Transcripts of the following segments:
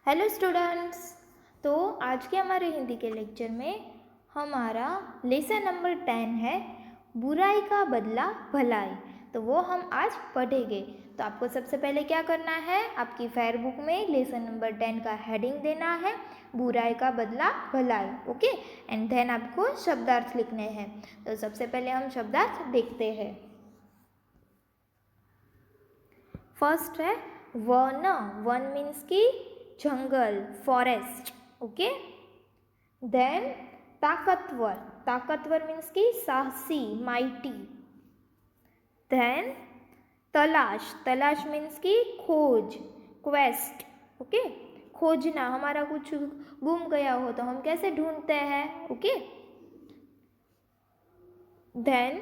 Hello students. तो आज के हमारे हिंदी के लेक्चर में हमारा लेसन नंबर 10 है बुराई का बदला भलाई। तो वो हम आज पढ़ेंगे। तो आपको सबसे पहले क्या करना है, आपकी फेयर बुक में लेसन नंबर 10 का हेडिंग देना है बुराई का बदला भलाई। ओके, एंड देन आपको शब्दार्थ लिखने हैं। तो सबसे पहले हम शब्दार्थ देखते हैं। फर्स्ट है वन। वन मीन्स की जंगल, फॉरेस्ट। ओके, देन ताकतवर। ताकतवर मीन्स की साहसी, माइटी। देन तलाश। तलाश मीन्स की खोज, क्वेस्ट। ओके, खोजना, हमारा कुछ गुम गया हो तो हम कैसे ढूंढते हैं। ओके, देन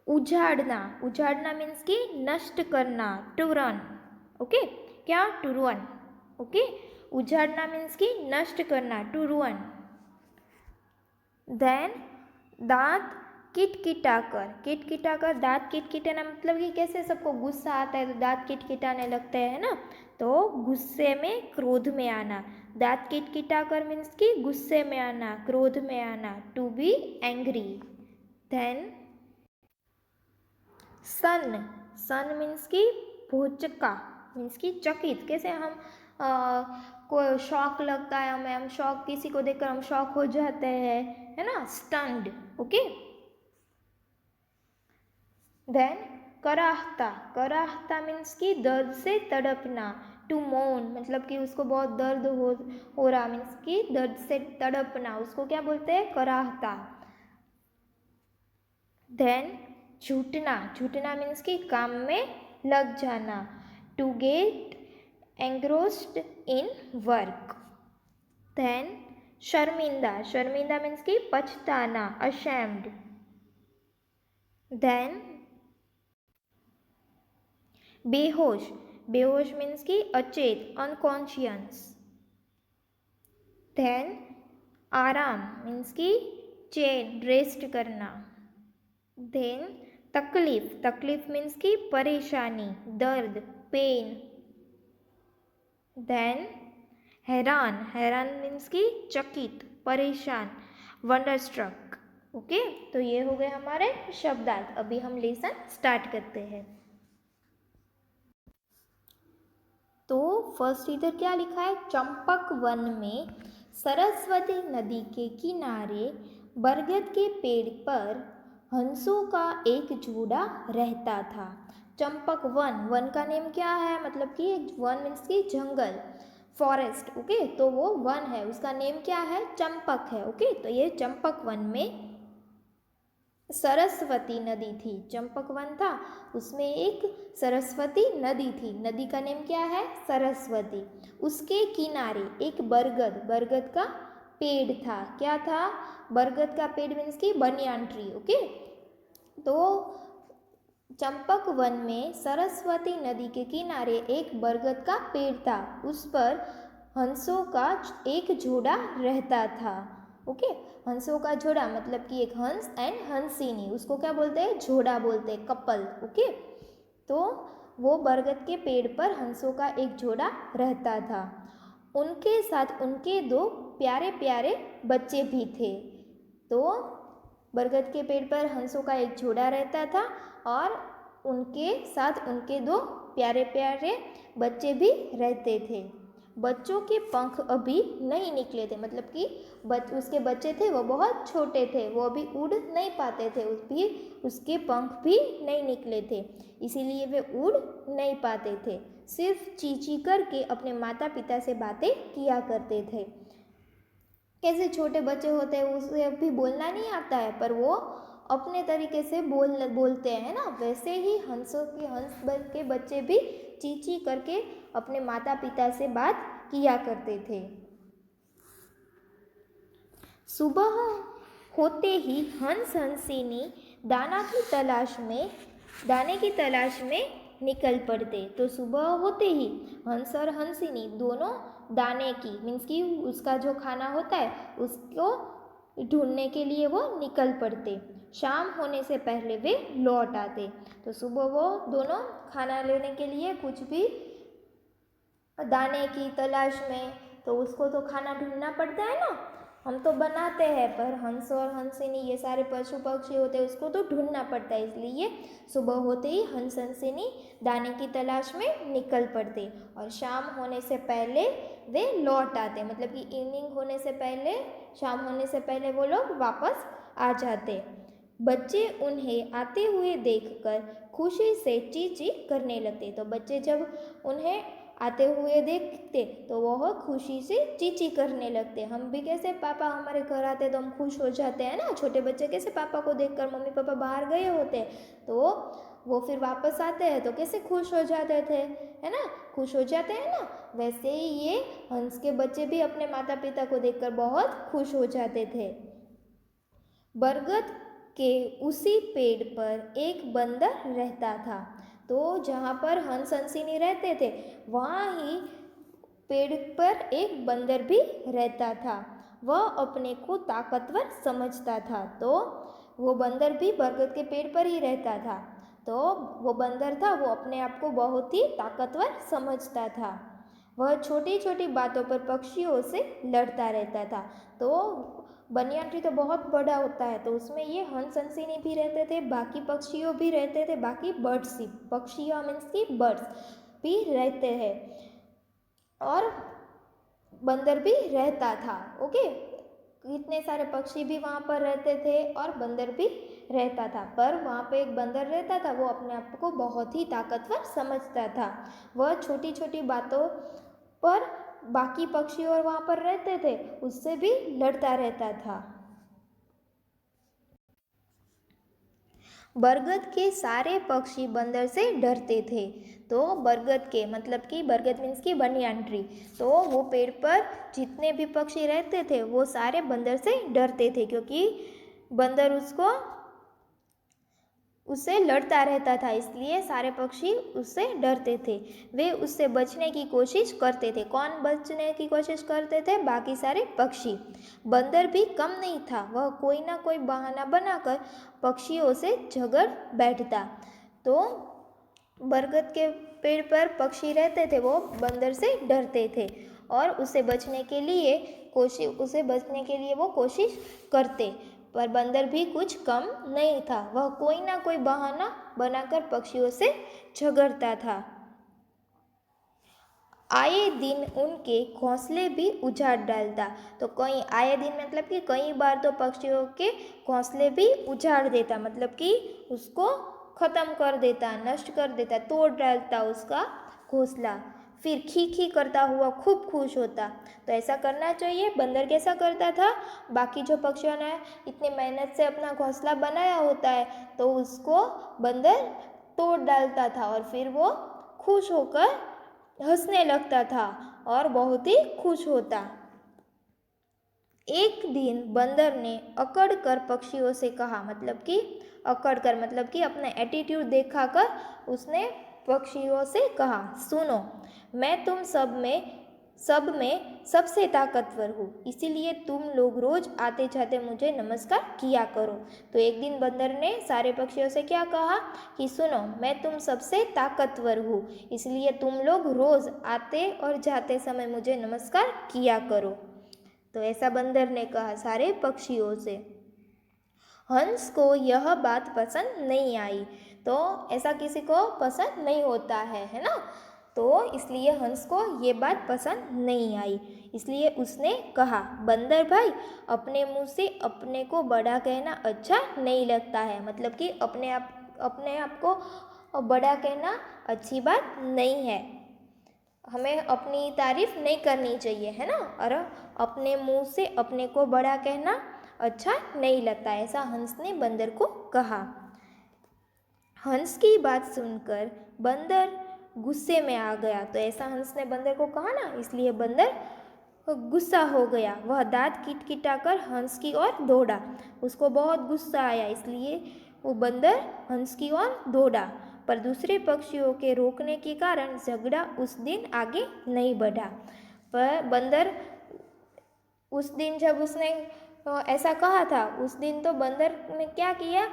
उजाड़ना। उजाड़ना मीन्स की नष्ट करना, टू रन। ओके, क्या, टू रन। ओके, उजाड़ना मीन्स की नष्ट करना, टू रुअन। देन दांत किटकिटाकर। किटकिटाकर, दांत किटकिटाना मतलब कि कैसे सबको गुस्सा आता है तो दांत किटकिटाने लगते हैं ना, तो गुस्से में, क्रोध में आना। दांत किटकिटाकर मीन्स की गुस्से में आना, क्रोध में आना, टू बी एंग्री। देन सन। सन मीन्स की भौचक्का, मीन्स की चकित। कैसे हम को शौक लगता है हमें, हम शौक, किसी को देखकर हम शौक हो जाते हैं, है ना, स्टन्ड। ओके, देन कराहता। कराहता मीन्स की दर्द से तड़पना, टू मोन, मतलब कि उसको बहुत दर्द हो रहा, मीन्स की दर्द से तड़पना, उसको क्या बोलते हैं, कराहता। देन छूटना। छूटना मीन्स कि काम में लग जाना, to get engrossed in work. Then शर्मिंदा। शर्मिंदा मीन्स कि पछताना, अशैम्ड। देन बेहोश। बेहोश मीन्स कि अचेत, अनकॉन्शियस। देन आराम मीन्स कि चैन, रेस्ट करना। देन तकलीफ। तकलीफ मीन्स की परेशानी, दर्द, पेन। देन हैरान। हैरान मीन्स की चकित, परेशान, वंडरस्ट्रक। ओके, तो ये हो गए हमारे शब्दार्थ। अभी हम लेसन स्टार्ट करते हैं। तो फर्स्ट इधर क्या लिखा है, चंपक वन में सरस्वती नदी के किनारे बरगद के पेड़ पर हंसों का एक जोड़ा रहता था। चंपक वन, वन का नेम क्या है, मतलब कि वन मीन्स की जंगल, फॉरेस्ट। ओके, तो वो वन है, उसका नेम क्या है, चंपक है। ओके, तो ये चंपक वन में सरस्वती नदी थी। चंपक वन था, उसमें एक सरस्वती नदी थी। नदी का नेम क्या है, सरस्वती। उसके किनारे एक बरगद, बरगद का पेड़ था। क्या था, बरगद का पेड़ मीन्स की बनियान ट्री। ओके, तो चंपक वन में सरस्वती नदी के किनारे एक बरगद का पेड़ था, उस पर हंसों का एक जोड़ा रहता था। ओके, हंसों का जोड़ा मतलब कि एक हंस एंड हंसिनी, उसको क्या बोलते हैं, जोड़ा बोलते हैं, कपल। ओके, तो वो बरगद के पेड़ पर हंसों का एक जोड़ा रहता था। उनके साथ उनके दो प्यारे प्यारे बच्चे भी थे। तो बरगद के पेड़ पर हंसों का एक जोड़ा रहता था और उनके साथ उनके दो प्यारे प्यारे बच्चे भी रहते थे। बच्चों के पंख अभी नहीं निकले थे, मतलब कि उसके बच्चे थे वो बहुत छोटे थे, वो अभी उड़ नहीं पाते थे, उसके पंख भी नहीं निकले थे, इसीलिए वे उड़ नहीं पाते थे। सिर्फ चींची करके अपने माता पिता से बातें किया करते थे। कैसे छोटे बच्चे होते हैं, उसे अभी बोलना नहीं आता है, पर वो अपने तरीके से बोलते हैं ना, वैसे ही हंस के बच्चे भी चींची करके अपने माता पिता से बात किया करते थे। सुबह होते ही हंस हंसिनी दाने की तलाश में निकल पड़ते। तो सुबह होते ही हंस और हंसिनी दोनों दाने की, मीन्स की उसका जो खाना होता है उसको ढूंढने के लिए वो निकल पड़ते। शाम होने से पहले वे लौट आते। तो सुबह वो दोनों खाना लेने के लिए कुछ भी दाने की तलाश में, तो उसको तो खाना ढूंढना पड़ता है ना। हम तो बनाते हैं, पर हंस और हंसिनी ये सारे पशु पक्षी होते हैं, उसको तो ढूंढना पड़ता है। इसलिए सुबह होते ही हंस हंसिनी दाने की तलाश में निकल पड़ते और शाम होने से पहले वे लौट आते। मतलब कि इवनिंग होने से पहले, शाम होने से पहले वो लोग वापस आ जाते। बच्चे उन्हें आते हुए देखकर खुशी से ची ची करने लगते। तो बच्चे जब उन्हें आते हुए देखते तो वह खुशी से चींची करने लगते। हम भी कैसे, पापा हमारे घर आते तो हम खुश हो जाते हैं ना। छोटे बच्चे कैसे पापा को देखकर, मम्मी पापा बाहर गए होते तो वो फिर वापस आते हैं तो कैसे खुश हो जाते थे, है ना, खुश हो जाते हैं ना। वैसे ही ये हंस के बच्चे भी अपने माता पिता को देखकर बहुत खुश हो जाते थे। बरगद के उसी पेड़ पर एक बंदर रहता था। तो जहाँ पर हंस हंसिनी रहते थे वहाँ ही पेड़ पर एक बंदर भी रहता था। वह अपने को ताकतवर समझता था। तो वो बंदर भी बरगद के पेड़ पर ही रहता था। तो वो बंदर था, वो अपने आप को बहुत ही ताकतवर समझता था। वह छोटी छोटी बातों पर पक्षियों से लड़ता रहता था। तो बनियान ट्री तो बहुत बड़ा होता है, तो उसमें ये हंस हंसिनी भी रहते थे, बाकी पक्षियों भी रहते थे, बाकी बर्ड्स ही, पक्षियों मीन्स की बर्ड्स भी रहते हैं और बंदर भी रहता था। ओके, इतने सारे पक्षी भी वहाँ पर रहते थे और बंदर भी रहता था। पर वहाँ पे एक बंदर रहता था, वो अपने आप को बहुत ही ताकतवर समझता था। वह छोटी छोटी बातों पर बाकी पक्षी और वहाँ पर रहते थे उससे भी लड़ता रहता था। बरगद के सारे पक्षी बंदर से डरते थे। तो बरगद के मतलब कि बरगद मीन्स की बनियान ट्री, तो वो पेड़ पर जितने भी पक्षी रहते थे वो सारे बंदर से डरते थे, क्योंकि बंदर उससे लड़ता रहता था, इसलिए सारे पक्षी उससे डरते थे। वे उससे बचने की कोशिश करते थे। कौन बचने की कोशिश करते थे? बाकी सारे पक्षी। बंदर भी कम नहीं था, वह कोई ना कोई बहाना बनाकर पक्षियों से झगड़ बैठता। तो बरगद के पेड़ पर पक्षी रहते थे, वो बंदर से डरते थे और उसे बचने के लिए वो कोशिश करते। पर बंदर भी कुछ कम नहीं था, वह कोई ना कोई बहाना बनाकर पक्षियों से झगड़ता था। आए दिन उनके घोंसले भी उजाड़ डालता। तो कई आए दिन मतलब कि कई बार तो पक्षियों के घोंसले भी उजाड़ देता, मतलब कि उसको ख़त्म कर देता, नष्ट कर देता, तोड़ डालता उसका घोंसला। फिर खी खी करता हुआ खूब खुश होता। तो ऐसा करना चाहिए। बंदर कैसा करता था, बाकी जो पक्षियों ने इतनी मेहनत से अपना घोंसला बनाया होता है तो उसको बंदर तोड़ डालता था और फिर वो खुश होकर हंसने लगता था और बहुत ही खुश होता। एक दिन बंदर ने अकड़ कर पक्षियों से कहा, मतलब कि अकड़ कर मतलब कि अपना एटीट्यूड दिखाकर उसने पक्षियों से कहा, सुनो, मैं तुम सब में सबसे ताकतवर हूँ, इसीलिए तुम लोग रोज आते जाते मुझे नमस्कार किया करो। तो एक दिन बंदर ने सारे पक्षियों से क्या कहा कि सुनो, मैं तुम सबसे ताकतवर हूँ, इसलिए तुम लोग रोज आते और जाते समय मुझे नमस्कार किया करो। तो ऐसा बंदर ने कहा सारे पक्षियों से। हंस को यह बात पसंद नहीं आई। तो ऐसा किसी को पसंद नहीं होता है ना। तो इसलिए हंस को ये बात पसंद नहीं आई, इसलिए उसने कहा, बंदर भाई, अपने मुंह से अपने को बड़ा कहना अच्छा नहीं लगता है। मतलब कि अपने आप को बड़ा कहना अच्छी बात नहीं है, हमें अपनी तारीफ नहीं करनी चाहिए, है ना। और अपने मुंह से अपने को बड़ा कहना अच्छा नहीं लगता, ऐसा हंस ने बंदर को कहा। हंस की बात सुनकर बंदर गुस्से में आ गया। तो ऐसा हंस ने बंदर को कहा ना, इसलिए बंदर गुस्सा हो गया। वह दांत किटकिटाकर हंस की ओर दौड़ा। उसको बहुत गुस्सा आया, इसलिए वो बंदर हंस की ओर दौड़ा। पर दूसरे पक्षियों के रोकने के कारण झगड़ा उस दिन आगे नहीं बढ़ा। पर बंदर उस दिन जब उसने ऐसा कहा था, उस दिन तो बंदर ने क्या किया,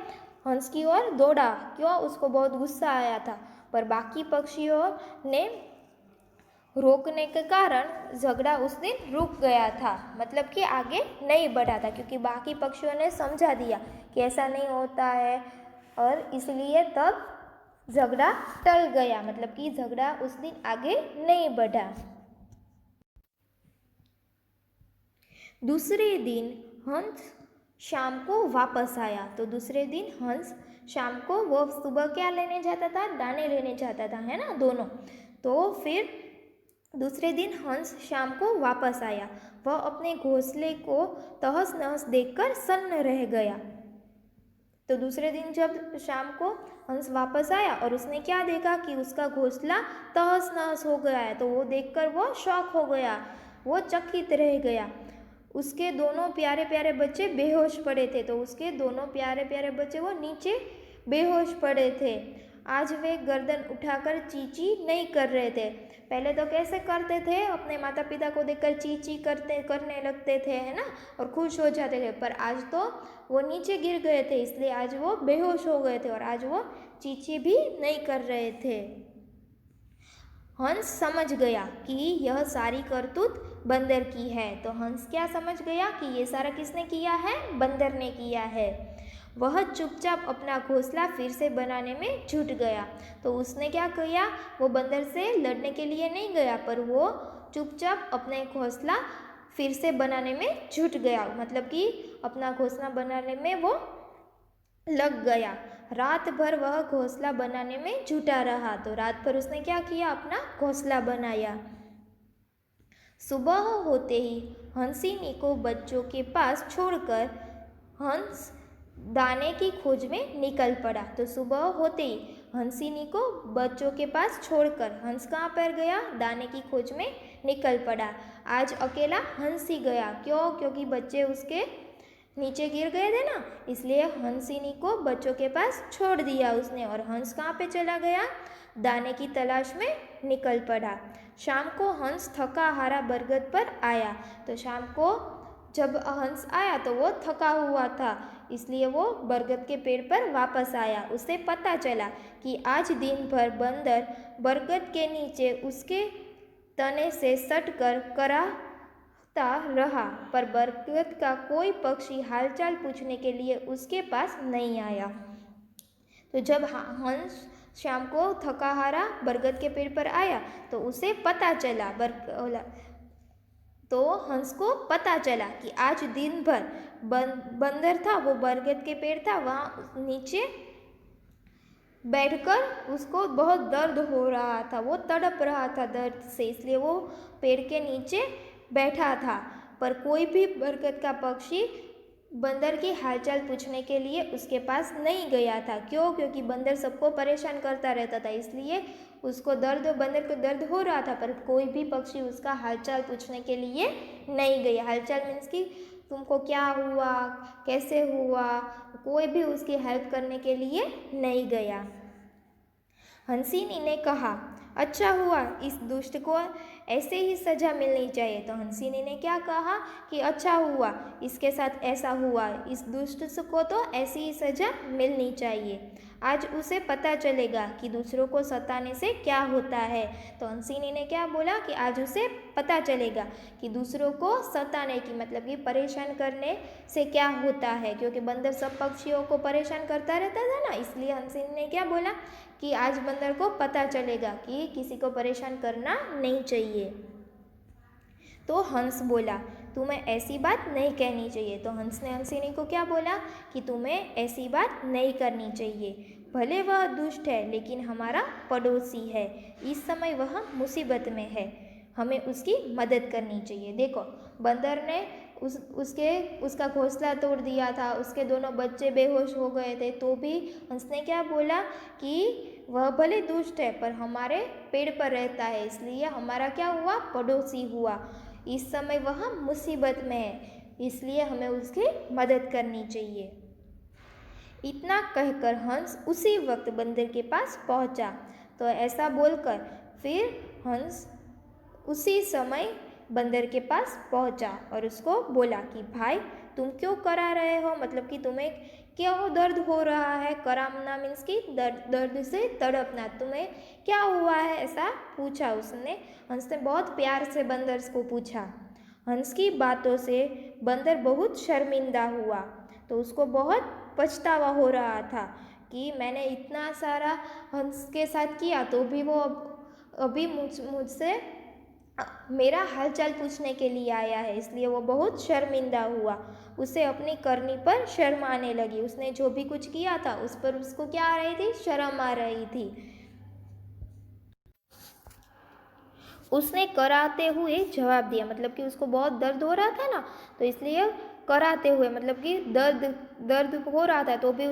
हंस की ओर दौड़ा। क्यों? उसको बहुत गुस्सा आया था। पर बाकी पक्षियों ने रोकने के कारण झगड़ा उस दिन रुक गया था, मतलब कि आगे नहीं बढ़ा था, क्योंकि बाकी पक्षियों ने समझा दिया कि ऐसा नहीं होता है, और इसलिए तब झगड़ा टल गया, मतलब कि झगड़ा उस दिन आगे नहीं बढ़ा। दूसरे दिन हंस शाम को वापस आया। तो दूसरे दिन हंस शाम को, वो सुबह क्या लेने जाता था, दाने लेने जाता था, है ना, दोनों। तो फिर दूसरे दिन हंस शाम को वापस आया। वह अपने घोंसले को तहस नहस देखकर सन्न रह गया। तो दूसरे दिन जब शाम को हंस वापस आया और उसने क्या देखा कि उसका घोंसला तहस नहस हो गया है, तो वो देखकर वो शॉक हो गया, वो चकित रह गया। उसके दोनों प्यारे प्यारे बच्चे बेहोश पड़े थे। तो उसके दोनों प्यारे प्यारे बच्चे वो नीचे बेहोश पड़े थे। आज वे गर्दन उठाकर चींची नहीं कर रहे थे। पहले तो कैसे करते थे, अपने माता पिता को देखकर चींची करने लगते थे, है ना, और खुश हो जाते थे। पर आज तो वो नीचे गिर गए थे, इसलिए आज वो बेहोश हो गए थे और आज वो चींची भी नहीं कर रहे थे। हंस समझ गया कि यह सारी करतूत बंदर की है। तो हंस क्या समझ गया कि ये सारा किसने किया है, बंदर ने किया है। वह चुपचाप अपना घोंसला फिर से बनाने में जुट गया। तो उसने क्या किया, वो बंदर से लड़ने के लिए नहीं गया, पर वो चुपचाप अपने घोंसला फिर से बनाने में जुट गया, मतलब कि अपना घोंसला बनाने में वो लग गया। रात भर वह घोंसला बनाने में जुटा रहा। तो रात भर उसने क्या किया, अपना घोंसला बनाया। सुबह होते ही हंसिनी को बच्चों के पास छोड़कर हंस दाने की खोज में निकल पड़ा। तो सुबह होते ही हंसिनी को बच्चों के पास छोड़कर हंस कहाँ पर गया, दाने की खोज में निकल पड़ा। आज अकेला हंस ही गया। क्यों? क्योंकि बच्चे उसके नीचे गिर गए थे ना, इसलिए हंसिनी को बच्चों के पास छोड़ दिया उसने। और हंस कहाँ पे चला गया, दाने की तलाश में निकल पड़ा। शाम को हंस थका हारा बरगद पर आया। तो शाम को जब हंस आया तो वो थका हुआ था, इसलिए वो बरगद के पेड़ पर वापस आया। उसे पता चला कि आज दिन भर बंदर बरगद के नीचे उसके तने से सटकर रहा, पर बरगद का कोई पक्षी हालचाल पूछने के लिए उसके पास नहीं आया। तो जब हंस शाम को थका हारा बरगद के पेड़ पर आया तो उसे पता चला, तो हंस को पता चला कि आज दिन भर बंदर था, वो बरगद के पेड़ था, वहाँ नीचे बैठकर उसको बहुत दर्द हो रहा था, वो तड़प रहा था दर्द से, इसलिए वो पेड़ के नीचे बैठा था। पर कोई भी बरगद का पक्षी बंदर की हालचाल पूछने के लिए उसके पास नहीं गया था। क्यों? क्योंकि बंदर सबको परेशान करता रहता था, इसलिए उसको बंदर को दर्द हो रहा था, पर कोई भी पक्षी उसका हालचाल पूछने के लिए नहीं गया। हालचाल मीन्स कि तुमको क्या हुआ, कैसे हुआ, कोई भी उसकी हेल्प करने के लिए नहीं गया। हंसिनी ने कहा, अच्छा हुआ, इस दुष्ट को ऐसे ही सज़ा मिलनी चाहिए। तो हंसिनी ने क्या कहा कि अच्छा हुआ, इसके साथ ऐसा हुआ, इस दुष्ट को तो ऐसी ही सज़ा मिलनी चाहिए। आज उसे पता चलेगा कि दूसरों को सताने से क्या होता है। तो हंसिनी ने क्या बोला कि आज उसे पता चलेगा कि दूसरों को सताने की, मतलब कि परेशान करने से क्या होता है, क्योंकि बंदर सब पक्षियों को परेशान करता रहता था ना, इसलिए हंसिनी ने क्या बोला कि आज बंदर को पता चलेगा कि किसी को परेशान करना नहीं चाहिए। तो हंस बोला, तुम्हें ऐसी बात नहीं कहनी चाहिए। तो हंस ने हंसिनी को क्या बोला कि तुम्हें ऐसी बात नहीं करनी चाहिए। भले वह दुष्ट है लेकिन हमारा पड़ोसी है, इस समय वह मुसीबत में है, हमें उसकी मदद करनी चाहिए। देखो, बंदर ने उसका घोंसला तोड़ दिया था, उसके दोनों बच्चे बेहोश हो गए थे, तो भी हंस ने क्या बोला कि वह भले दुष्ट है पर हमारे पेड़ पर रहता है, इसलिए हमारा क्या हुआ, पड़ोसी हुआ, इस समय वह मुसीबत में है, इसलिए हमें उसकी मदद करनी चाहिए। इतना कहकर हंस उसी वक्त बंदर के पास पहुंचा। तो ऐसा बोलकर फिर हंस उसी समय बंदर के पास पहुंचा और उसको बोला कि भाई, तुम क्यों करा रहे हो, मतलब कि तुम्हें क्यों दर्द हो रहा है। करामना मीन्स कि दर्द से तड़पना, तुम्हें क्या हुआ है, ऐसा पूछा उसने। हंस ने बहुत प्यार से बंदर को पूछा। हंस की बातों से बंदर बहुत शर्मिंदा हुआ, तो उसको बहुत पछतावा हो रहा था कि मैंने इतना सारा हंस के साथ किया तो भी वो अभी मुझसे मेरा हालचाल पूछने के लिए आया है, इसलिए वो बहुत शर्मिंदा हुआ। उसे अपनी करनी पर शर्म आने लगी। उसने जो भी कुछ किया था उस पर उसको क्या आ रही थी, शर्म आ रही थी। उसने कराते हुए जवाब दिया, मतलब कि उसको बहुत दर्द हो रहा था ना, तो इसलिए कराते हुए मतलब कि दर्द हो रहा था तो भी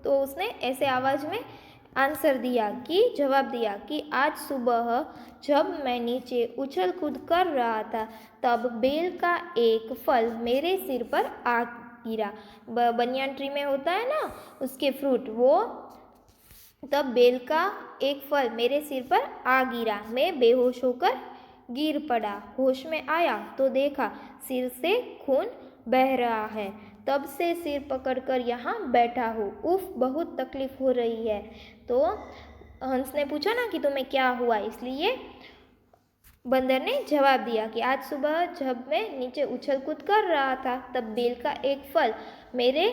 तो उसने ऐसे आवाज़ में आंसर दिया कि जवाब दिया कि आज सुबह जब मैं नीचे उछल कूद कर रहा था तब बेल का एक फल मेरे सिर पर आ गिरा। बनियान ट्री में होता है ना उसके फ्रूट, वो तब बेल का एक फल मेरे सिर पर आ गिरा। मैं बेहोश होकर गिर पड़ा। होश में आया तो देखा सिर से खून बह रहा है। तब से सिर पकड़कर यहाँ बैठा हूँ। उफ, बहुत तकलीफ हो रही है। तो हंस ने पूछा ना कि तुम्हें क्या हुआ, इसलिए बंदर ने जवाब दिया कि आज सुबह जब मैं नीचे उछल कूद कर रहा था तब बेल का एक फल मेरे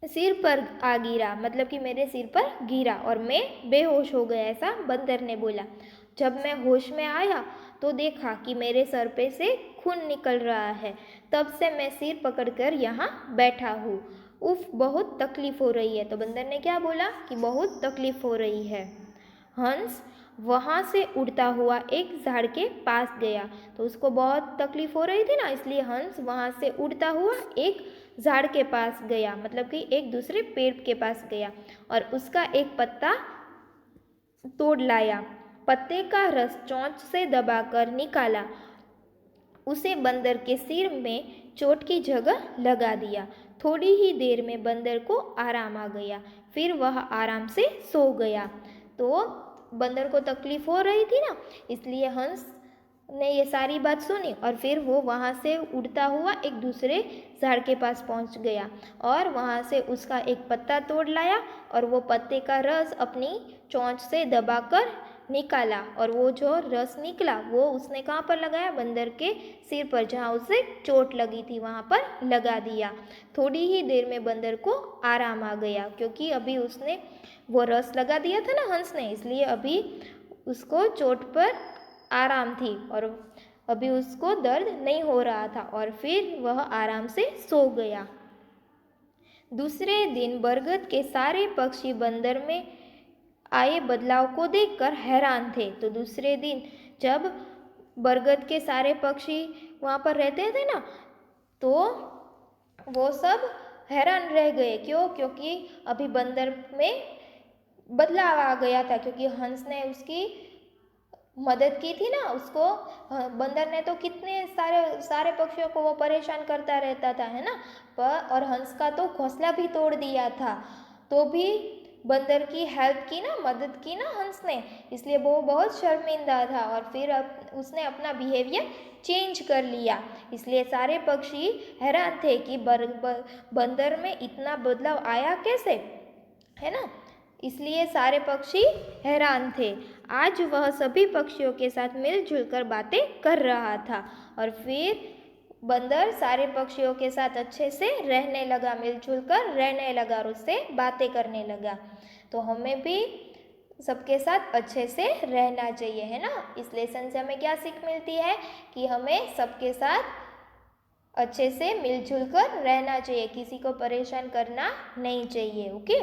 सिर पर आ गिरा, मतलब कि मेरे सिर पर गिरा और मैं बेहोश हो गया, ऐसा बंदर ने बोला। जब मैं होश में आया तो देखा कि मेरे सर पे से खून निकल रहा है। तब से मैं सिर पकड़कर यहाँ बैठा हूँ। उफ, बहुत तकलीफ हो रही है। तो बंदर ने क्या बोला कि बहुत तकलीफ हो रही है। हंस वहाँ से उड़ता हुआ एक झाड़ के पास गया, तो उसको बहुत तकलीफ हो रही थी ना, इसलिए हंस वहाँ से उड़ता हुआ एक झाड़ के पास गया, मतलब कि एक दूसरे पेड़ के पास गया और उसका एक पत्ता तोड़ लाया। पत्ते का रस चोंच से दबाकर निकाला। उसे बंदर के सिर में चोट की जगह लगा दिया। थोड़ी ही देर में बंदर को आराम आ गया, फिर वह आराम से सो गया। तो बंदर को तकलीफ हो रही थी ना, इसलिए हंस ने ये सारी बात सुनी और फिर वो वहाँ से उड़ता हुआ एक दूसरे झाड़ के पास पहुँच गया और वहाँ से उसका एक पत्ता तोड़ लाया और वो पत्ते का रस अपनी चोंच से दबाकर निकाला और वो जो रस निकला वो उसने कहाँ पर लगाया, बंदर के सिर पर, जहाँ उसे चोट लगी थी वहाँ पर लगा दिया। थोड़ी ही देर में बंदर को आराम आ गया, क्योंकि अभी उसने वो रस लगा दिया था ना हंस ने, इसलिए अभी उसको चोट पर आराम थी और अभी उसको दर्द नहीं हो रहा था और फिर वह आराम से सो गया। दूसरे दिन बरगद के सारे पक्षी बंदर में आए बदलाव को देखकर हैरान थे। तो दूसरे दिन जब बरगद के सारे पक्षी वहाँ पर रहते थे ना, तो वो सब हैरान रह गए। क्यों? क्योंकि अभी बंदर में बदलाव आ गया था, क्योंकि हंस ने उसकी मदद की थी ना उसको। बंदर ने तो कितने सारे पक्षियों को वो परेशान करता रहता था, है ना, पर और हंस का तो घोंसला भी तोड़ दिया था, तो भी बंदर की हेल्प की ना, मदद की ना हंस ने, इसलिए वो बहुत शर्मिंदा था और फिर उसने अपना बिहेवियर चेंज कर लिया। इसलिए सारे पक्षी हैरान थे कि बंदर में इतना बदलाव आया कैसे, है ना, इसलिए सारे पक्षी हैरान थे। आज वह सभी पक्षियों के साथ मिलजुल कर बातें कर रहा था और फिर बंदर सारे पक्षियों के साथ अच्छे से रहने लगा, मिलजुल कर रहने लगा और उससे बातें करने लगा। तो हमें भी सबके साथ अच्छे से रहना चाहिए, है ना। इस लेसन से हमें क्या सीख मिलती है कि हमें सबके साथ अच्छे से मिलजुल कर रहना चाहिए, किसी को परेशान करना नहीं चाहिए। ओके,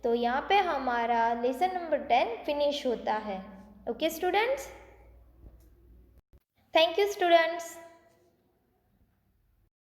तो यहाँ पे हमारा लेसन नंबर 10 फिनिश होता है। Okay students, thank you students.